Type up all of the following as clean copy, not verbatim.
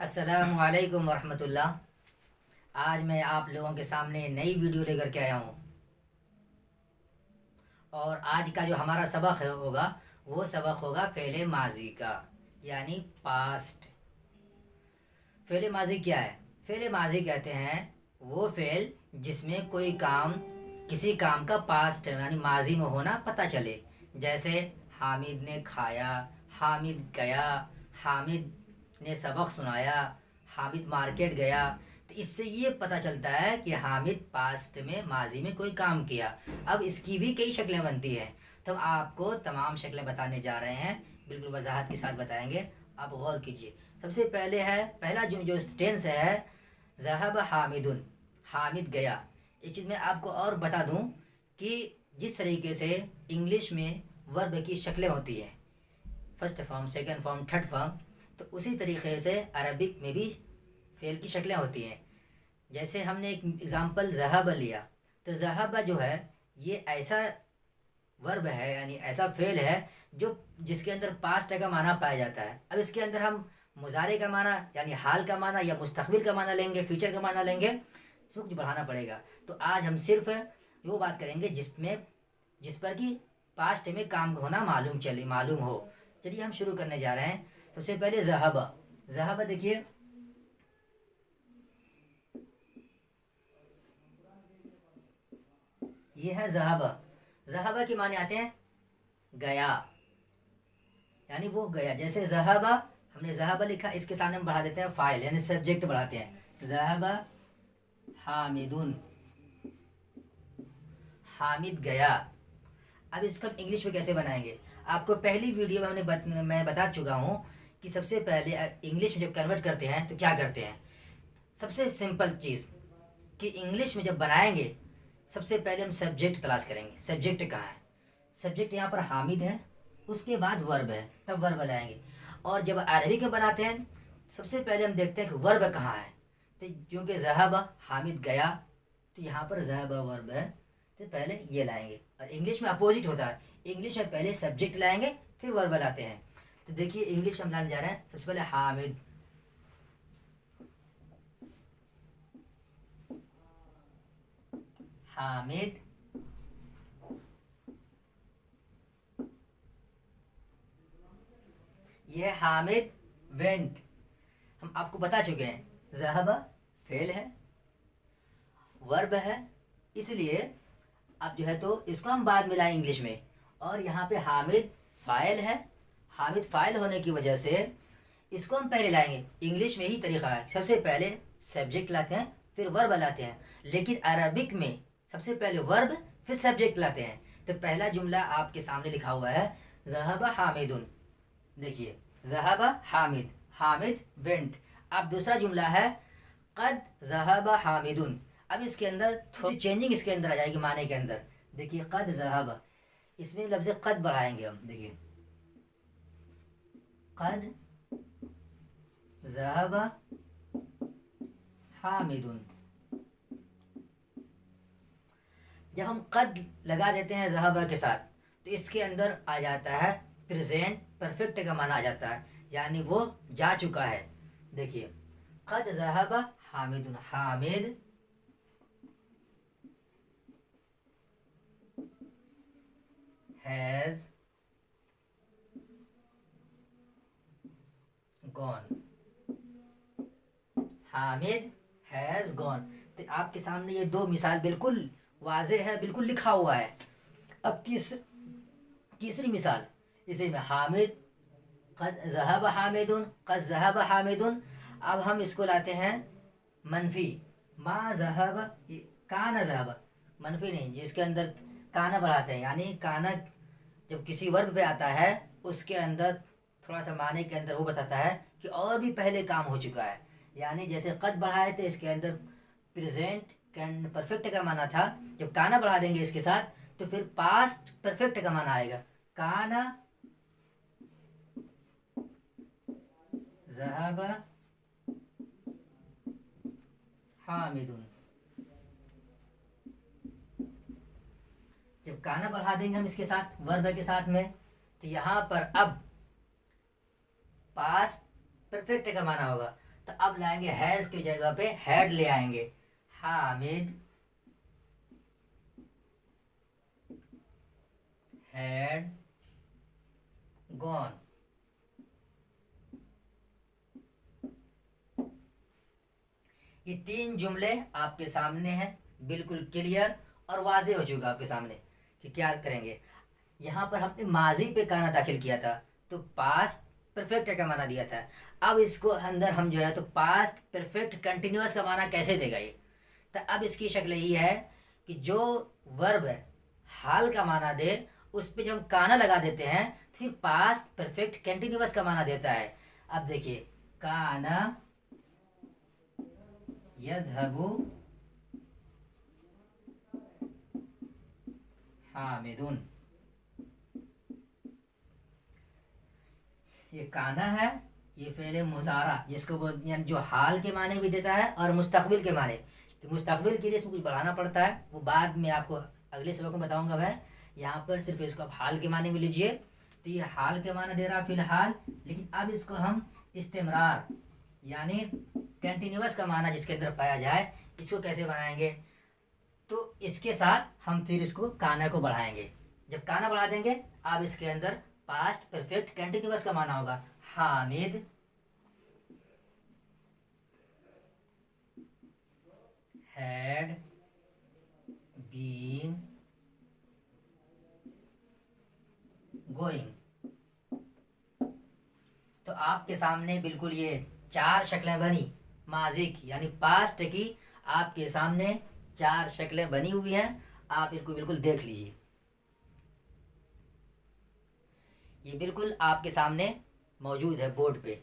अस्सलामु अलैकुम वरहमतुल्लाह। आज मैं आप लोगों के सामने नई वीडियो लेकर के आया हूँ। और आज का जो हमारा सबक होगा वो सबक होगा फ़ेले माजी का, यानी पास्ट। फ़ेले माजी क्या है? फ़ेले माजी कहते हैं वो फ़ेल जिसमें कोई काम, किसी काम का पास्ट यानी माजी में होना पता चले। जैसे हामिद ने खाया, हामिद गया, हामिद ने सबक सुनाया, हामिद मार्केट गया। तो इससे ये पता चलता है कि हामिद पास्ट में, माजी में कोई काम किया। अब इसकी भी कई शक्लें बनती हैं, तो आपको तमाम शक्लें बताने जा रहे हैं, बिल्कुल वजाहत के साथ बताएंगे। आप गौर कीजिए। सबसे पहले है, पहला जो टेंस है ज़हब हामिदुन, हामिद गया। इस चीज़ में आपको और बता दूं कि जिस तरीके से इंग्लिश में वर्ब की शक्लें होती हैं, first form, second form, third form, तो उसी तरीके से अरबिक में भी फ़ेल की शक्लें होती हैं। जैसे हमने एक एग्ज़ाम्पल ज़हब लिया, तो ज़हब जो है ये ऐसा वर्ब है, यानी ऐसा फ़ेल है जो जिसके अंदर पास्ट का माना पाया जाता है। अब इसके अंदर हम मुजारे का माना यानी हाल का माना या मुस्तकबिल का माना लेंगे, फ्यूचर का माना लेंगे, इसमें कुछ बढ़ाना पड़ेगा। तो आज हम सिर्फ वो बात करेंगे जिस पर कि पास्ट में काम होना मालूम हो। चलिए हम शुरू करने जा रहे हैं। सबसे पहले ज़हबा। ज़हबा देखिए, ये है ज़हबा। ज़हबा के माने आते हैं गया, यानी वो गया। जैसे ज़हबा, हमने ज़हबा लिखा, इसके सामने हम बढ़ा देते हैं फाइल, यानी सब्जेक्ट बढ़ाते हैं। ज़हबा हामिदुन, हामिद गया। अब इसको हम इंग्लिश में कैसे बनाएंगे? आपको पहली वीडियो में मैं बता चुका हूँ कि सबसे पहले इंग्लिश में जब कन्वर्ट करते हैं तो क्या करते हैं। सबसे सिंपल चीज़ कि इंग्लिश में जब बनाएंगे, सबसे पहले हम सब्जेक्ट तलाश करेंगे। सब्जेक्ट कहाँ है? सब्जेक्ट यहाँ पर हामिद है, उसके बाद वर्ब है, तब वर्ब लाएंगे। और जब अरबी में बनाते हैं, सबसे पहले हम देखते हैं कि वर्ब कहाँ है। तो जो कि ज़हबा, हामिद गया, तो यहाँ पर ज़हबा वर्ब है, तो पहले ये लाएंगे। और इंग्लिश में अपोजिट होता है, इंग्लिश में पहले सब्जेक्ट लाएंगे फिर वर्ब लाते हैं। तो देखिए इंग्लिश हम लाने जा रहे हैं। सबसे पहले हामिद, हामिद ये हामिद वेंट, हम आपको बता चुके हैं ज़हबा फेल है, वर्ब है, इसलिए अब जो है तो इसको हम बाद में लाएं इंग्लिश में। और यहाँ पे हामिद फ़ाइल है, हामिद फ़ाइल होने की वजह से इसको हम पहले लाएंगे। इंग्लिश में ही तरीका है, सबसे पहले सब्जेक्ट लाते हैं फिर वर्ब लाते हैं, लेकिन अरबिक में सबसे पहले वर्ब फिर सब्जेक्ट लाते हैं। तो पहला जुमला आपके सामने लिखा हुआ है ज़हबा हामिदुन। देखिए ज़हबा हामिद, हामिद वेंट। अब दूसरा जुमला है कद ज़हबा हामिदुन। अब इसके अंदर थोड़ी चेंजिंग इसके अंदर आ जाएगी माने के अंदर। देखिए कद ज़हबा, इसमें लफ्ज़ कद बढ़ाएंगे हम। देखिए कद ज़हबा हामिदुन। जब हम कद लगा देते हैं ज़हबा के साथ, तो इसके अंदर आ जाता है प्रेजेंट परफेक्ट का माना आ जाता है, यानी वो जा चुका है। देखिए कद ज़हबा हामिदुन, Hamid has gone, Hamid has gone. तो आपके सामने ये दो मिसाल बिल्कुल वाज़े है, बिल्कुल लिखा हुआ है। अब तीसरी मिसाल, इसी में हामिद कद ज़हब हामिदुन, कद ज़हब हामिदुन। अब हम इसको लाते हैं मनफी, मा ज़हब, काना ज़हब, मनफी नहीं, जिसके अंदर काना बढ़ाते हैं, यानी काना जब किसी वर्ब पे आता है उसके अंदर थोड़ा सा माने के अंदर वो बताता है कि और भी पहले काम हो चुका है। यानी जैसे कद बढ़ाए थे, इसके अंदर प्रेजेंट कैंड परफेक्ट का माना था, जब काना बढ़ा देंगे इसके साथ तो फिर पास्ट परफेक्ट का माना आएगा। काना ज़हबा हामिदुन। जब काना बढ़ा देंगे हम इसके साथ, वर्ब के साथ में, तो यहाँ पर अब पास्ट परफेक्ट का माना होगा। तो अब लाएंगे हैज की जगह पे हैड ले आएंगे। Hamid had gone. ये 3 जुमले आपके सामने हैं, बिल्कुल क्लियर और वाज़ेह हो चुका आपके सामने कि क्या करेंगे। यहाँ पर हमने माजी पे काना दाखिल किया था, तो पास्ट परफेक्ट का माना दिया था। अब इसको अंदर हम जो है तो पास्ट परफेक्ट कंटिन्यूअस का माना कैसे देगा ये। तो अब इसकी शक्ल यही है कि जो वर्ब है हाल का माना दे, उस पे जब हम काना लगा देते हैं तो फिर पास्ट परफेक्ट कंटिन्यूअस का माना देता है। अब देखिए, काना यज़हबु हामिदुन। ये काना है, ये फ़ेल मुज़ारा जिसको यानी जो हाल के माने भी देता है और मुस्तकबिल के माने। तो मुस्तकबिल के लिए इसमें कुछ बढ़ाना पड़ता है, वो बाद में आपको अगले सबक में बताऊंगा मैं। यहाँ पर सिर्फ इसको आप हाल के माने में लीजिए। तो ये हाल के माने दे रहा फिलहाल, लेकिन अब इसको हम इस्तेमरार यानी कंटिन्यूअस का माना जिसके अंदर पाया जाए, इसको कैसे बनाएंगे। तो इसके साथ हम फिर इसको काना को बढ़ाएंगे। जब काना बढ़ा देंगे, अब इसके अंदर पास्ट परफेक्ट कंटिन्यूअस का माना होगा। Hamid had been going. तो आपके सामने बिल्कुल ये 4 शक्लें बनी माजी की यानी पास्ट की, आपके सामने 4 शक्लें बनी हुई हैं। आप इनको बिल्कुल देख लीजिए, ये बिल्कुल आपके सामने मौजूद है बोर्ड पे।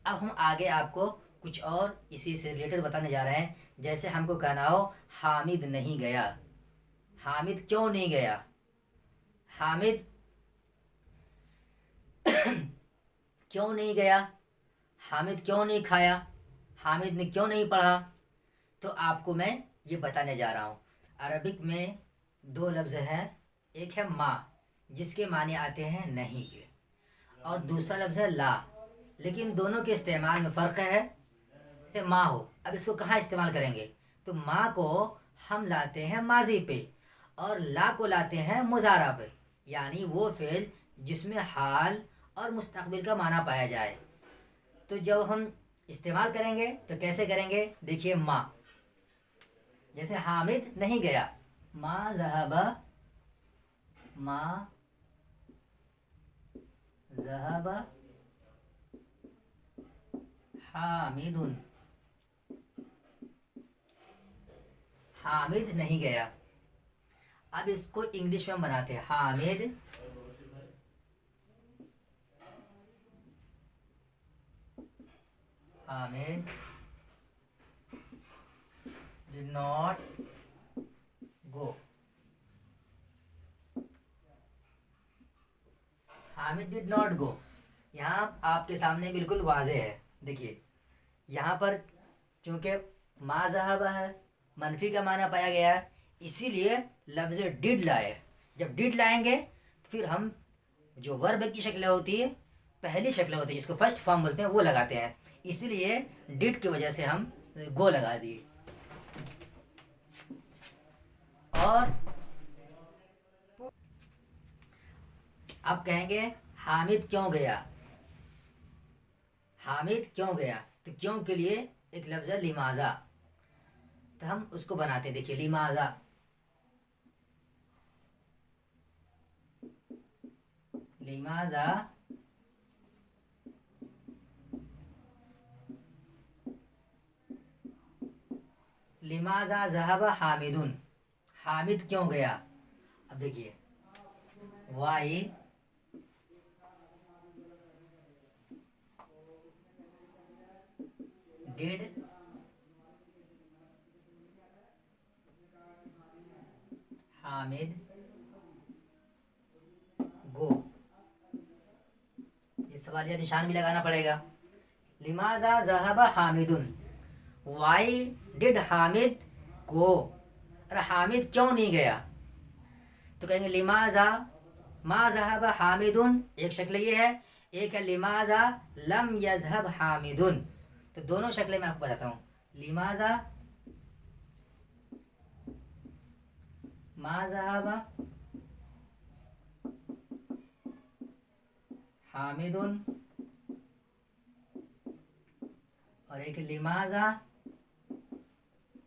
अब हम आगे आपको कुछ और इसी से रिलेटेड बताने जा रहे हैं। जैसे हमको कहना हो हामिद नहीं गया, हामिद क्यों नहीं गया, हामिद क्यों नहीं गया, हामिद क्यों नहीं खाया, हामिद ने क्यों नहीं पढ़ा। तो आपको मैं ये बताने जा रहा हूँ। अरबिक में 2 लफ्ज़ हैं, एक है माँ जिसके माने आते हैं नहीं के, और दूसरा लफ्ज़ है ला। लेकिन दोनों के इस्तेमाल में फ़र्क है। जैसे माँ हो, अब इसको कहाँ इस्तेमाल करेंगे, तो माँ को हम लाते हैं माजी पे और ला को लाते हैं मुज़ारा पे, यानी वो फ़ेल जिसमें हाल और मुस्तकबिल का माना पाया जाए। तो जब हम इस्तेमाल करेंगे तो कैसे करेंगे, देखिए माँ, जैसे हामिद नहीं गया, माँ ज़हबा, माँ ज़हबा हामिदुन, हामिद नहीं गया। अब इसको इंग्लिश में बनाते हैं, Hamid Hamid did not go, Hamid did not go. यहाँ आपके सामने बिल्कुल वाज़ेह है। देखिए यहाँ पर चूंकि मा ज़हबा है, मनफी का माना पाया गया है, इसीलिए लफ्ज़ डिड लाए। जब डिड लाएंगे तो फिर हम जो वर्ब की शक्ल होती है, पहली शक्ल होती है जिसको फर्स्ट फॉर्म बोलते हैं, वो लगाते हैं। इसीलिए डिड की वजह से हम गो लगा दिए। और अब कहेंगे हामिद क्यों गया, हामिद क्यों गया, तो क्यों के लिए एक लफ्ज़ है लिमाजा, तो हम उसको बनाते हैं। देखिए लिमाजा, लिमाजा लिमाजा ज़हबा हामिदुन, हामिद क्यों गया। अब देखिए वाई डिड हामिद गो, ये सवालिया निशान भी लगाना पड़ेगा। लिमाजा ज़हबा हामिदुन, वाई डिड हामिद गो, अरे हामिद क्यों नहीं गया, तो कहेंगे लिमाजा मा ज़हबा हामिदुन, एक शक्ल ये है। एक है लिमाजा लम यज़हब हामिदुन, तो दोनों शक्लें मैं आपको बताता हूँ। लिमाजा मा ज़हबा हामिदुन, और एक लिमाजा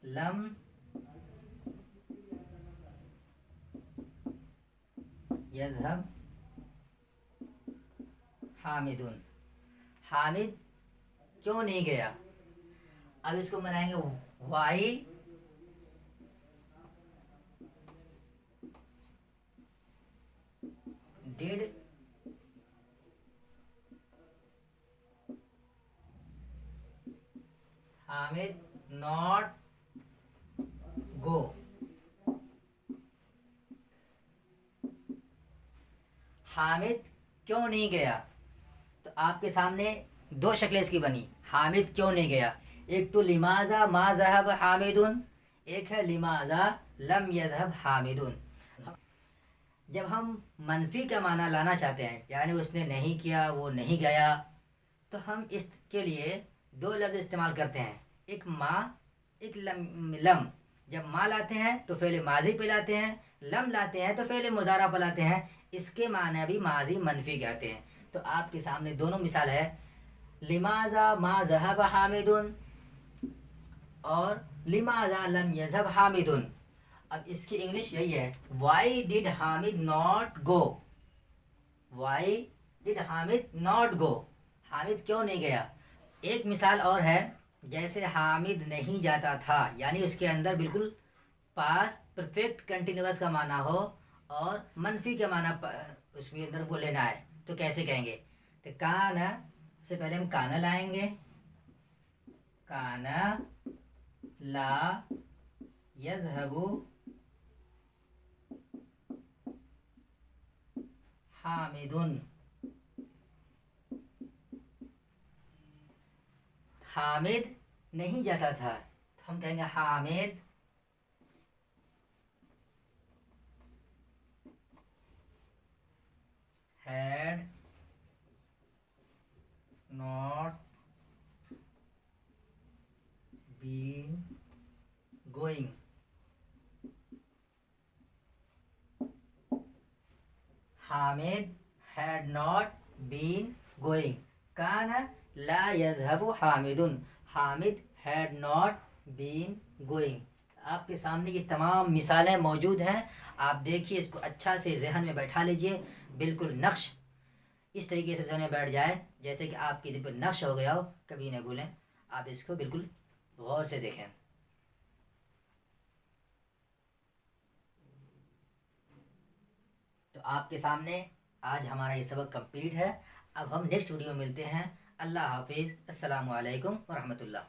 लम यज़हब हामिदुन। हामिद क्यों नहीं गया? अब इसको बनाएंगे why did Hamid not go. Hamid क्यों नहीं गया? तो आपके सामने दो शक्लें इसकी बनी। हामिद क्यों नहीं गया, एक तो लिमाजा मा ज़हब हामिदुन, एक है लिमाजा लम यज़हब हामिदुन। जब हम मनफी का माना लाना चाहते हैं, यानी उसने नहीं किया, वो नहीं गया, तो हम इसके लिए दो लफ्ज़ इस्तेमाल करते हैं, एक मा, एक लम। जब मा लाते हैं तो फ़ेल माजी पे लाते हैं, लम लाते हैं तो फ़ेल मुज़ारा पे लाते हैं। इसके माने भी माजी मनफी कहते हैं। तो आपके सामने दोनों मिसाल है, लिमाजा मा ज़हब हामिदुन और लिमाजा लम यज़हब हामिदुन। अब इसकी इंग्लिश यही है, why did Hamid not go. Why did Hamid not go, Hamid क्यों नहीं गया। एक मिसाल और है, जैसे हामिद नहीं जाता था, यानी उसके अंदर बिल्कुल पास परफेक्ट कंटिन्यूअस का माना हो और मनफी का माना उसके अंदर वो लेना है, तो कैसे कहेंगे। तो काना से पहले हम काना लाएंगे, काना ला यज़हबु हामिदुन। हामिद नहीं जाता था, तो हम कहेंगे Hamid had not been going। Hamid had not been going। काना ला यज़हबु हामिदुन, Hamid had not been going। आपके सामने ये तमाम मिसालें मौजूद हैं। आप देखिए, इसको अच्छा से जहन में बैठा लीजिए, बिल्कुल नक्श इस तरीके से जहन में बैठ जाए जैसे कि आपके दिल पर नक्श हो गया हो। कभी न भूलें, आप इसको बिल्कुल गौर से देखें। तो आपके सामने आज हमारा ये सबक कंप्लीट है। अब हम नेक्स्ट वीडियो में मिलते हैं। अल्लाह हाफिज़। अस्सलामु अलैकुम व रहमतुल्लाह।